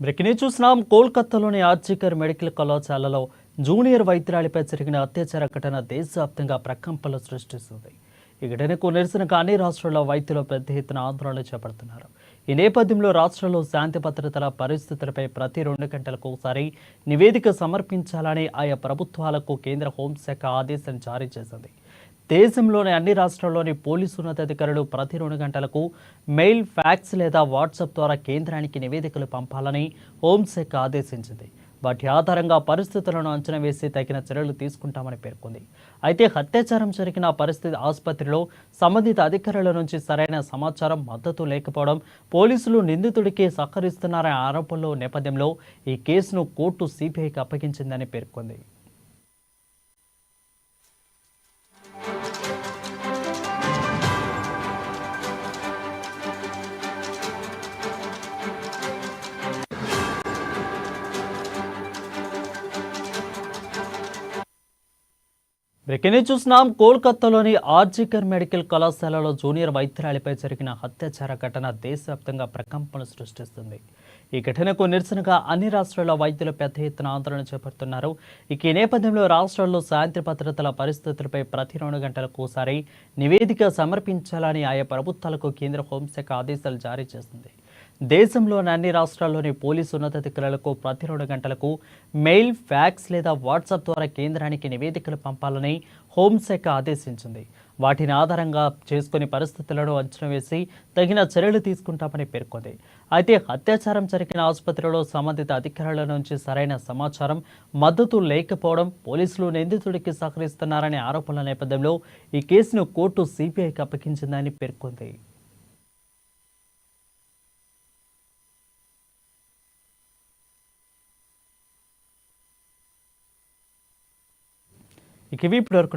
Breaking చూసినాం. కోల్కతాలోని RG Kar medical కళాశాలలో జూనియర్ వైద్యురాలిపై జరిగిన అత్యాచార ఘటన దేశవ్యాప్తంగా ప్రకంపనలు సృష్టిస్తుంది. ఈ ఘటనకు నిరసనగా అన్ని రాష్ట్రాల్లో వైద్యులు పెద్ద ఎత్తున ఆందోళన చేపడుతున్నారు. ఈ నేపథ్యంలో రాష్ట్రంలో శాంతి భద్రతల పరిస్థితులపై ప్రతి 2 గంటలకు ఒకసారి నివేదిక సమర్పించాలని ఆయా ప్రభుత్వాలకు కేంద్ర హోంశాఖ ఆదేశం జారీ చేసింది. దేశంలోని అన్ని రాష్ట్రాల్లోని పోలీసు ఉన్నతాధికారులు ప్రతి 2 గంటలకు మెయిల్, ఫ్యాక్స్ లేదా వాట్సాప్ ద్వారా కేంద్రానికి నివేదికలు పంపాలని హోంశాఖ ఆదేశించింది. వాటి ఆధారంగా పరిస్థితులను అంచనా వేసి తగిన చర్యలు తీసుకుంటామని పేర్కొంది. అయితే అత్యాచారం జరిగిన పరిస్థితి ఆసుపత్రిలో సంబంధిత అధికారుల నుంచి సరైన సమాచారం, మద్దతు లేకపోవడం, పోలీసులు నిందితుడికి సహకరిస్తున్నారనే ఆరోపణల నేపథ్యంలో ఈ కేసును కోర్టు సిబిఐకి అప్పగించిందని పేర్కొంది. బ్రేకింగ్ చూసినాం. కోల్కతాలోని ఆర్జికర్ మెడికల్ కళాశాలలో జూనియర్ వైద్యురాలిపై జరిగిన అత్యాచార ఘటన దేశవ్యాప్తంగా ప్రకంపనలు సృష్టిస్తుంది. ఈ ఘటనకు నిరసనగా అన్ని రాష్ట్రాల వైద్యులు పెద్ద ఎత్తున ఆందోళన చేపడుతున్నారు. ఈ నేపథ్యంలో రాష్ట్రాల్లో శాంతి భద్రతల పరిస్థితులపై ప్రతి 2 గంటలకు ఒకసారి నివేదిక సమర్పించాలని ఆయా ప్రభుత్వాలకు కేంద్ర హోంశాఖ ఆదేశాలు జారీ చేసింది. దేశంలోని అన్ని రాష్ట్రాల్లోని పోలీసు ఉన్నతాధికారులకు ప్రతి 2 గంటలకు మెయిల్, ఫ్యాక్స్ లేదా వాట్సాప్ ద్వారా కేంద్రానికి నివేదికలు పంపాలని హోంశాఖ ఆదేశించింది. వాటిని ఆధారంగా చేసుకుని పరిస్థితులను అంచనా వేసి తగిన చర్యలు తీసుకుంటామని పేర్కొంది. అయితే అత్యాచారం జరిగిన ఆసుపత్రిలో సంబంధిత అధికారుల నుంచి సరైన సమాచారం, మద్దతు లేకపోవడం, పోలీసులు నిందితుడికి సహకరిస్తున్నారనే ఆరోపణల నేపథ్యంలో ఈ కేసును కోర్టు సిబిఐకి అప్పగించిందని పేర్కొంది. ఇక ఇవి ఇప్పటివరకు